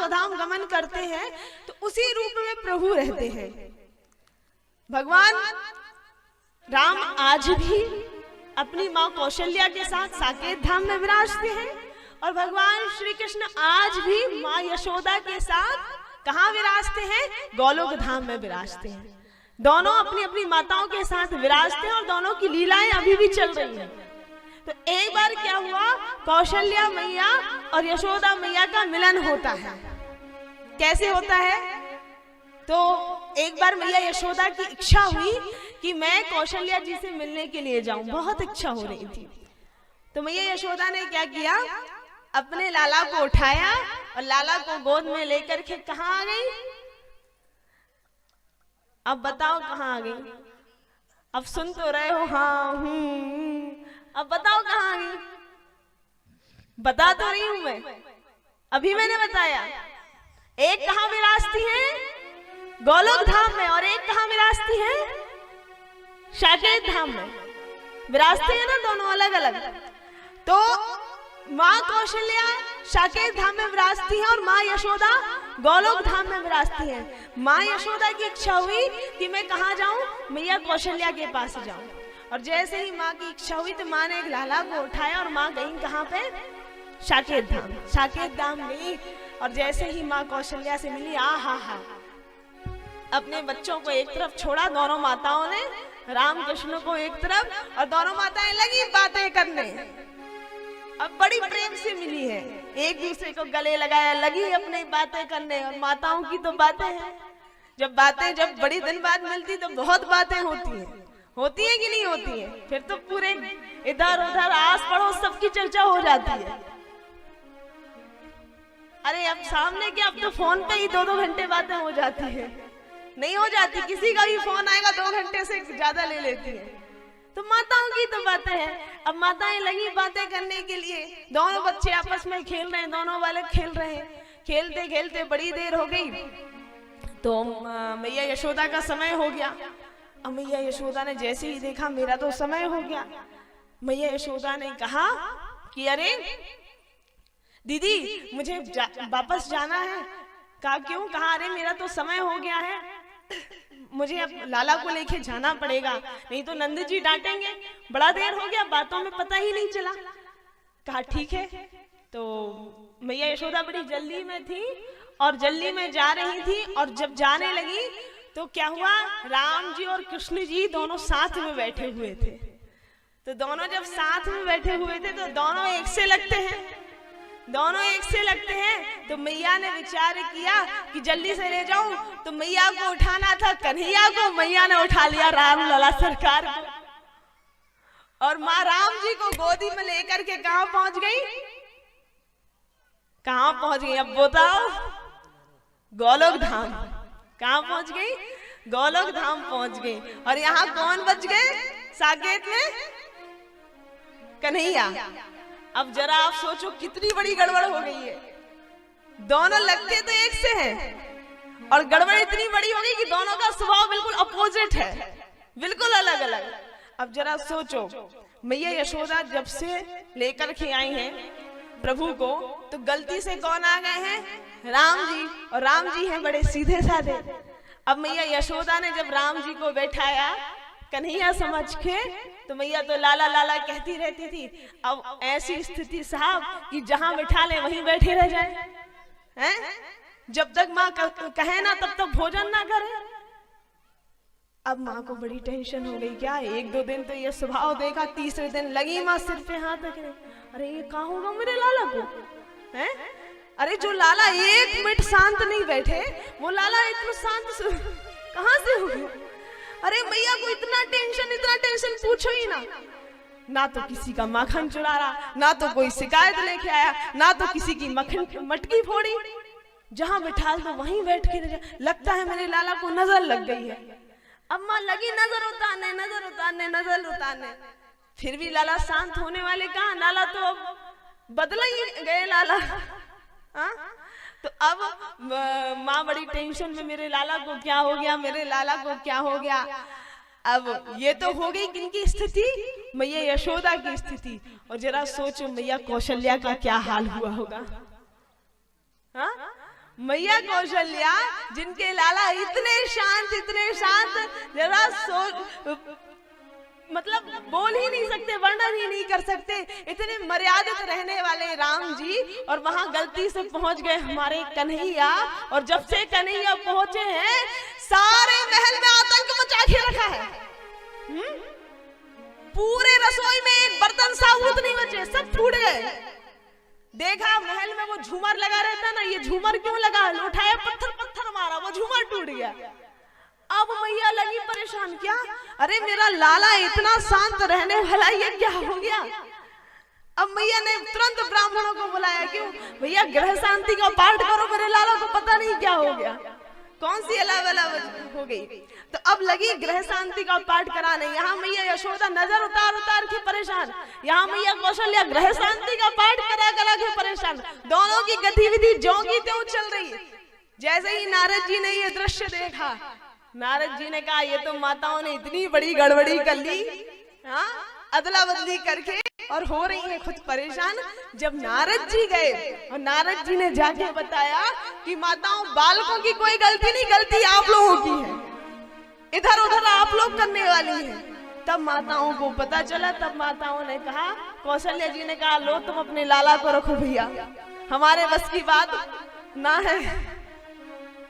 स्वधाम गमन करते हैं तो उसी रूप में प्रभु रहते हैं। भगवान राम आज भी अपनी माँ कौशल्या के साथ साकेत धाम में विराजते हैं और भगवान श्री कृष्ण आज भी माँ यशोदा के साथ कहाँ विराजते हैं? गोलोक धाम में विराजते हैं। दोनों अपनी अपनी माताओं के साथ विराजते हैं और दोनों की लीलाएं अभी भी चल रही हैं। तो एक बार क्या हुआ, कौशल्या मैया और यशोदा मैया का मिलन होता है। कैसे होता है? तो एक बार मैया यशोदा की इच्छा हुई कि मैं कौशल्या जी से मिलने के लिए जाऊं, बहुत इच्छा हो रही थी। तो मैया यशोदा ने क्या किया, अपने लाला को उठाया और लाला को गोद में लेकर के कहाँ आ गई? अब बताओ कहाँ आ गई? अब सुन तो रहे हो, हाँ अब बताओ कहाँ आ गई? बता तो रही हूं मैं, अभी मैंने बताया। एक कहाँ विराजती है? गोलोक धाम में, और एक कहाँ विराजती है? साकेत धाम में विराजते हैं ना, दोनों अलग अलग। तो माँ कौशल्या साकेत धाम में विराजती है और माँ यशोदा गोलोक धाम में विराजती है। माँ यशोदा की इच्छा हुई कि मैं कहाँ जाऊं? मैया कौशल्या के पास जाऊं। और जैसे ही माँ की इच्छा हुई तो माँ ने एक लाला को उठाया और माँ गई कहाँ पे? साकेत धाम। साकेत धाम गई और जैसे ही माँ कौशल्या से मिली, हा अपने बच्चों को एक तरफ छोड़ा, दोनों माताओं ने राम कृष्ण को एक तरफ, और दोनों माताएं लगी बातें करने। अब बड़ी प्रेम से मिली है, एक दूसरे को गले लगाया, लगी अपनी बातें करने। और माताओं की तो बातें हैं, जब बड़ी दिन बाद मिलती तो बहुत बातें होती है कि नहीं होती है? फिर तो पूरे इधर उधर आस पड़ोस सबकी चर्चा हो जाती है। अरे अब सामने क्या, अब तो फोन पे ही 2-2 घंटे बातें हो जाती है। नहीं हो जाती, किसी का भी फोन आएगा 2 घंटे से ज्यादा ले लेती है। तो माताओं की तो बातें हैं। अब माताएं लगी बातें करने के लिए, दोनों बच्चे आपस में खेल रहे हैं, दोनों बालक खेल रहे हैं। खेलते खेलते बड़ी देर हो गई तो मैया यशोदा का समय हो गया। अब मैया यशोदा ने जैसे ही देखा मेरा तो समय हो गया, मैया यशोदा ने कहा कि अरे दीदी मुझे वापस जाना है। कहा क्यों? कहा अरे मेरा तो समय हो गया है, मुझे अब लाला को लेके जाना पड़ेगा, नहीं तो नंद जी डांटेंगे, बड़ा देर हो गया, बातों में पता ही नहीं चला। कहा ठीक है। तो मैया यशोदा बड़ी जल्दी में थी और जल्दी में जा रही थी, और जब जाने लगी तो क्या हुआ, राम जी और कृष्ण जी दोनों साथ में बैठे हुए थे। तो दोनों जब साथ में बैठे हुए थे तो दोनों एक से लगते हैं, दोनों एक से लगते हैं। तो मैया ने विचार किया कि जल्दी से ले जाऊं, तो मैया को उठाना था कन्हैया को, मैया ने उठा लिया राम लला सरकार को, और माँ राम जी को गोदी में लेकर के कहाँ पहुंच गई? कहाँ पहुंच गई? अब बताओ, गोलोक धाम। कहाँ पहुंच गई? गोलोक धाम पहुंच गई। और यहाँ कौन बच गए साकेत में? कन्हैया। अब जरा आप सोचो कितनी बड़ी गड़बड़ हो गई है। दोनों लगते तो एक से हैं और गड़बड़ इतनी बड़ी हो गई कि दोनों का स्वभाव बिल्कुल अपोजिट है, बिल्कुल अलग अलग। अब जरा सोचो, मैया यशोदा जब से लेकर के आई हैं प्रभु को, तो गलती से कौन आ गए हैं? राम जी। और राम जी हैं बड़े सीधे साधे। अब मैया यशोदा ने जब राम जी को बैठाया कन्हैया समझ के, तो मैया तो लाला लाला कहती रहती थी। अब ऐसी स्थिति साहब कि जहां बैठा ले वहीं बैठे रह जाए, हैं? जब तक माँ कहे ना तब तक भोजन ना करे। अब माँ को बड़ी टेंशन हो गई। क्या 1-2 दिन तो ये स्वभाव देखा, तीसरे दिन लगी माँ सिर पे हाथ रखने। अरे ये कहाँ होगा मेरे लाला को, हैं? अरे जो लाला 1 मिनट शांत नहीं बैठे, वो लाला इतना शांत कहाँ से हो गया? अरे मैया को इतना टेंशन पूछो ही ना तो किसी का माखन चुरा रहा, ना तो कोई शिकायत लेके आया, ना तो किसी की मटकी फोड़ी। जहां बिठा दो वहीं बैठ के लगता है मेरे लाला को नजर लग गई है। अब माँ लगी नजर उतारने, फिर भी लाला शांत होने वाले कहाँ? लाला तो अब बदला ही गए लाला। हाँ? तो अब माँ बड़ी टेंशन में, मेरे लाला को क्या हो गया, मेरे लाला को क्या हो गया। अब ये तो हो गई किनकी स्थिति? मैया यशोदा की स्थिति। और जरा सोचो मैया कौशल्या का क्या हाल हुआ होगा। हाँ? मैया कौशल्या जिनके लाला इतने शांत, जरा मतलब बोल ही नहीं सकते, वर्णन ही नहीं कर सकते, इतने मर्यादित रहने वाले राम जी, और वहां गलती से पहुंच गए हमारे कन्हैया। और जब से कन्हैया पहुंचे हैं सारे महल में आतंक मचा के रखा है। पूरे रसोई में एक बर्तन साबुत नहीं बचे, सब फूट गए। देखा महल में वो झूमर लगा रहता ना, ये झूमर क्यों लगा, उठाया पत्थर मारा, वो झूमर टूट गया। अब मैया लगी परेशान, क्या अरे मेरा लाला इतना शांत रहने वाला, ये क्या हो गया। अब मैया ने तुरंत ब्राह्मणों को बुलाया, क्यों भैया ग्रह शांति का पाठ करो, मेरे लाला को पता नहीं क्या हो गया, कौन सी अलाव हो गई। तो अब लगी ग्रह शांति का पाठ कराने। यहाँ मैया यशोदा नजर उतार के परेशान, यहाँ मैया कौशल्या ग्रह शांति का पाठ करा के परेशान। दोनों की गतिविधि ज्यों की त्यों चल रही है। जैसे ही नारद जी ने ये दृश्य देखा, नारद जी ने कहा ये तो माताओं ने इतनी बड़ी गड़बड़ी कर ली, हाँ अदला बदली करके, और हो रही है खुद परेशान। जब नारद जी गए और नारद जी ने जाके बताया कि माताओं बालकों की कोई गलती नहीं, गलती आप लोगों की है, इधर उधर आप लोग करने वाली है। तब माताओं को पता चला, तब माताओं ने कहा, कौशल्या जी ने कहा लो तुम अपने लाला को रखो भैया, हमारे बस की बात ना है।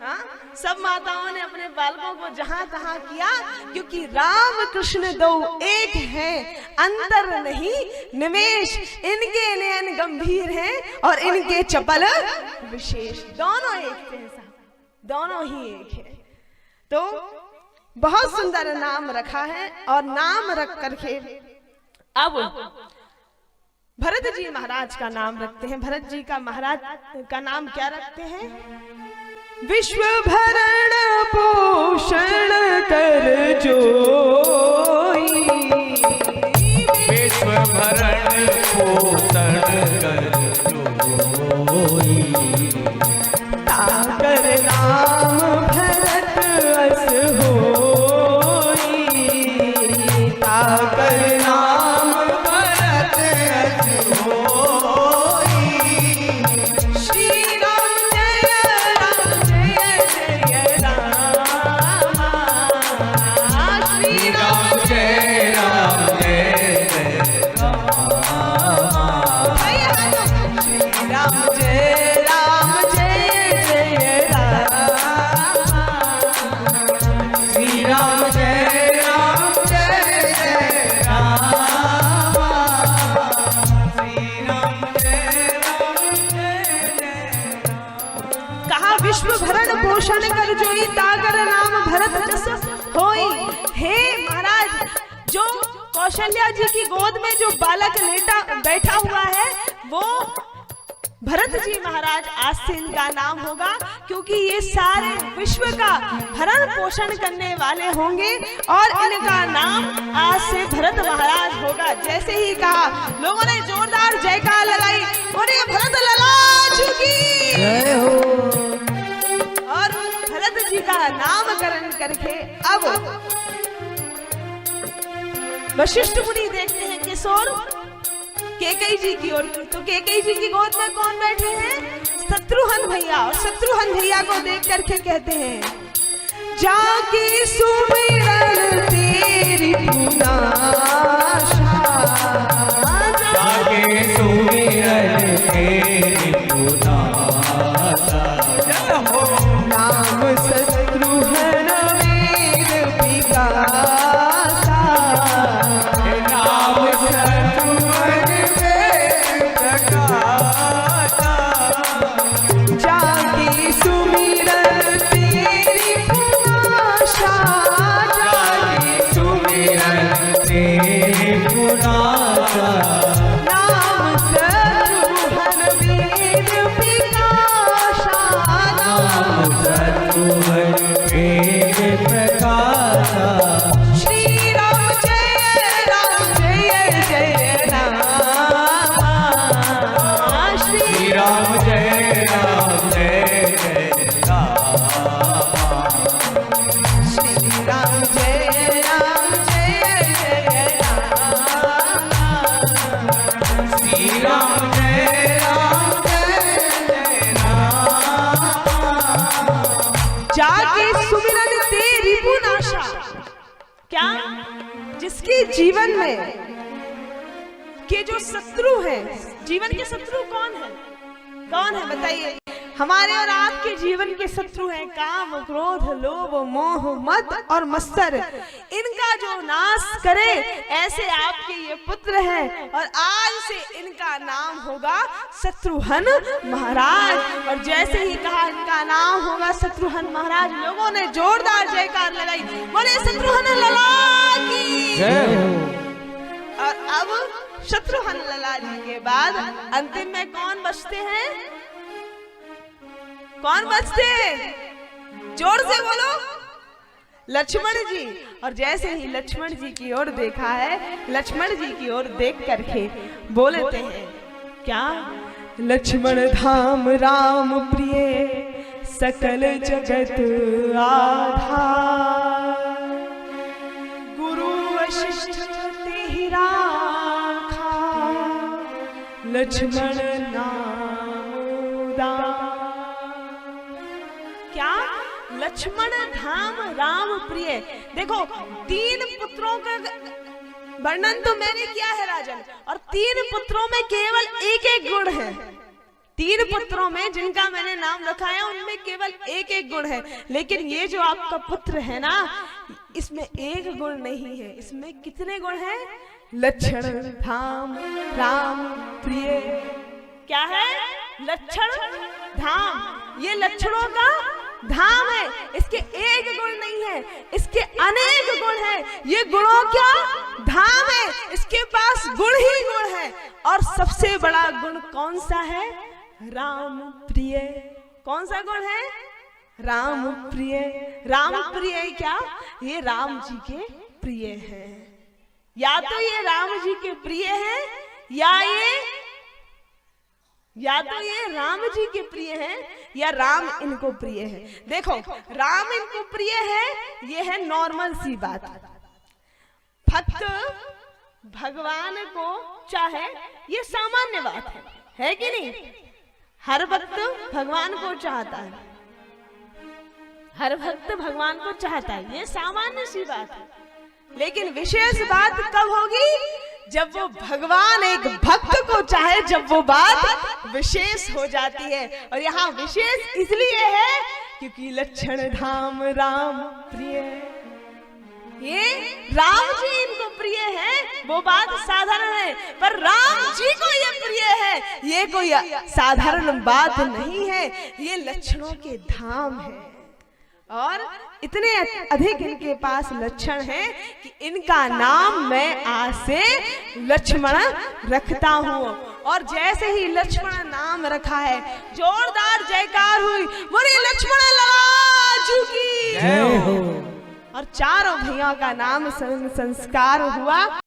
हाँ? सब माताओं ने अपने बालकों को जहां तहां किया, क्योंकि राम कृष्ण दो एक हैं, अंतर नहीं निमेश, इनके नयन गंभीर हैं और इनके चपल विशेष। दोनों एक हैं, दोनों ही एक है। तो बहुत सुंदर नाम रखा है, और नाम रख करके अब भरत जी महाराज का नाम रखते हैं। भरत जी का महाराज का नाम क्या रखते हैं? विश्व भरण पोषण कर जोई, विश्व भरण पोषण कर जोई, ताकर नाम भरत अस होई, ताकर नाम भरत अस होई। श्री राम जय राम जय जय राम, श्री राम जय राम जय जय राम जय राम जय जय राम, श्री राम जय राम जय जय राम, श्री राम जय राम जय जय राम। कहा विश्व भरण पोषण कर जोई, ताकर नाम भरत जस होई। हे महाराज, जो कौशल्या जी की गोद में जो बालक बैठा हुआ है, वो भरत जी महाराज आज से इनका नाम होगा, क्योंकि ये सारे विश्व का भरण पोषण करने वाले होंगे, और इनका नाम आज से भरत महाराज होगा। जैसे ही कहा, लोगों ने जोरदार जयकार लगाई, बोले भरत लाला की जय हो। और भरत जी का नामकरण करके अब वशिष्ठ मुनि देखते हैं किशोर केकई जी की ओर। तो केकई जी की गोद में कौन बैठे हैं? शत्रुघ्न भैया। और शत्रुघ्न भैया को देख करके कहते हैं, जाके सुमिरन तेरी पुनाशा, जाके सुमिरन तेरी पुनाशा, नाम शत्रुघ्न वेद विकासा, नाम शत्रुघ्न वेद प्रकाशा, जाके सुमिरन तेरी पुनाशा, जाके सुमिरन तेरी पुनाशा, नाम शत्रुघ्न जाके सुमिरन ते रिपु नाशा। क्या? जिसके जीवन में के जो शत्रु हैं, जीवन के शत्रु कौन है? कौन है बताइए? हमारे और आपके जीवन के शत्रु हैं काम, क्रोध, लोभ, मोह, मद और मत्सर। इनका जो नाश करे, ऐसे आपके ये पुत्र हैं और आज से इनका नाम होगा शत्रुघ्न महाराज। और जैसे ही कहा इनका नाम होगा शत्रुघ्न महाराज, लोगों ने जोरदार जयकार लगाई, बोले शत्रुघ्न लला की जय हो। और अब शत्रुघ्न लला जी के बाद अंतिम में कौन बचते हैं? कौन बचते हैं? जोर से बोलो। लक्ष्मण जी। और जैसे ही लक्ष्मण जी की ओर देखा है, लक्ष्मण जी की ओर देख करके बोलते हैं क्या? लक्ष्मण धाम राम प्रिय सकल जगत आधार, गुरु वशिष्ठ तेहि राखा, लक्ष्मण नाम उदार। क्या? लक्ष्मण धाम राम प्रिय। देखो, 3 पुत्रों का वर्णन तो मैंने किया है राजन, और 3 पुत्रों में केवल एक एक गुण है। 3 पुत्रों में जिनका मैंने नाम रखा है उनमें केवल एक एक गुण है, लेकिन ये जो आपका पुत्र है ना, इसमें एक गुण नहीं है। इसमें कितने गुण हैं? लक्षण धाम राम प्रिय। क्या है? लक्षण धाम। ये लक्षणों का धाम है। इसके एक गुण नहीं है, इसके अनेक गुण हैं। ये गुणों क्या धाम है, इसके पास गुण ही गुण है। और सबसे बड़ा गुण कौन सा है? राम प्रिय। कौन सा गुण है? राम प्रिय। राम प्रिय क्या? ये राम जी के प्रिय है। या तो ये राम जी के प्रिय है, या तो ये राम जी के प्रिय हैं, या राम इनको प्रिय है। देखो, राम इनको प्रिय है, ये है नॉर्मल सी बात। भक्त भगवान को चाहे, ये सामान्य बात है कि नहीं? हर भक्त भगवान को चाहता है, हर भक्त भगवान को चाहता है, ये सामान्य सी बात है। लेकिन विशेष बात कब होगी? जब वो भगवान एक भक्त को चाहे, जब वो बात विशेष हो जाती है। और यहाँ विशेष इसलिए है क्योंकि लक्षण धाम राम प्रिय। ये राम जी इनको प्रिय है, वो बात साधारण है, पर राम जी को ये प्रिय है, ये कोई साधारण बात नहीं है। ये लक्षणों के धाम है और इतने अधिक इनके पास लक्षण हैं कि इनका नाम मैं आज से लक्ष्मण रखता हूँ। और जैसे ही लक्ष्मण नाम रखा है, जोरदार जयकार हुई, बोले लक्ष्मण लाजू की जय हो। और चारों भैया का नाम संस्कार हुआ।